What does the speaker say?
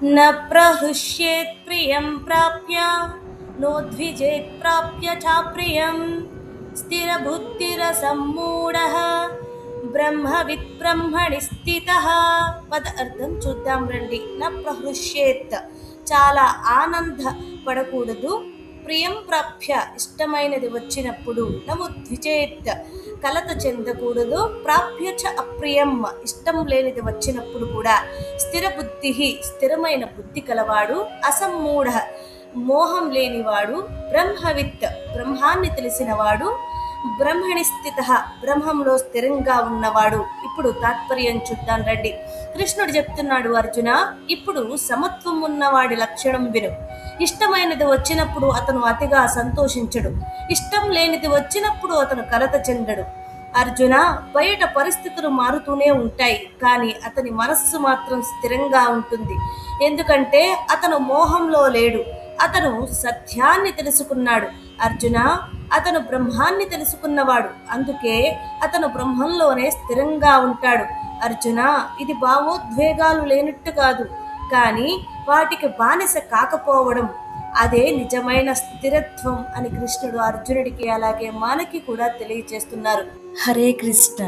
न प्रहृष्येत् प्रियं प्राप्य नोद्विजेत् प्राप्य चाप्रियं स्थिरबुद्धिरसम्मूढः బ్రహ్మవిత్ బ్రహ్మణి స్థితః. పద అర్థం చూద్దాం రండి. న ప్రహృష్యేత్ చాలా ఆనందపడకూడదు. ప్రియం ప్రాప్య ఇష్టమైనది వచ్చినప్పుడు. నముద్విజేత్ కలత చెందకూడదు. ప్రాప్య చ అప్రియం ఇష్టం లేనిది వచ్చినప్పుడు కూడా. స్థిర బుద్ధి స్థిరమైన బుద్ధి కలవాడు. అసమ్మూఢ మోహం లేనివాడు. బ్రహ్మవిత్ బ్రహ్మాన్ని తెలిసినవాడు. బ్రహ్మణి స్థిత బ్రహ్మంలో స్థిరంగా ఉన్నవాడు. ఇప్పుడు తాత్పర్యం చూద్దాం రండి. కృష్ణుడు చెప్తున్నాడు, అర్జున ఇప్పుడు సమత్వం ఉన్నవాడి లక్షణం విను. ఇష్టమైనది వచ్చినప్పుడు అతను అతిగా సంతోషించడు. ఇష్టం లేనిది వచ్చినప్పుడు అతను కలత చెందడు. అర్జున, బయట పరిస్థితులు మారుతూనే ఉంటాయి, కానీ అతని మనస్సు మాత్రం స్థిరంగా ఉంటుంది. ఎందుకంటే అతను మోహంలో లేడు. అతను సత్యాన్ని తెలుసుకున్నాడు. అర్జున, అతను బ్రహ్మాన్ని తెలుసుకున్నవాడు. అందుకే అతను బ్రహ్మంలోనే స్థిరంగా ఉంటాడు. అర్జున, ఇది భావోద్వేగాలు లేనట్టు కాదు, కానీ వాటికి బానిస కాకపోవడం, అదే నిజమైన స్థిరత్వం అని కృష్ణుడు అర్జునుడికి అలాగే మనకి కూడా తెలియజేస్తున్నారు. హరే కృష్ణ.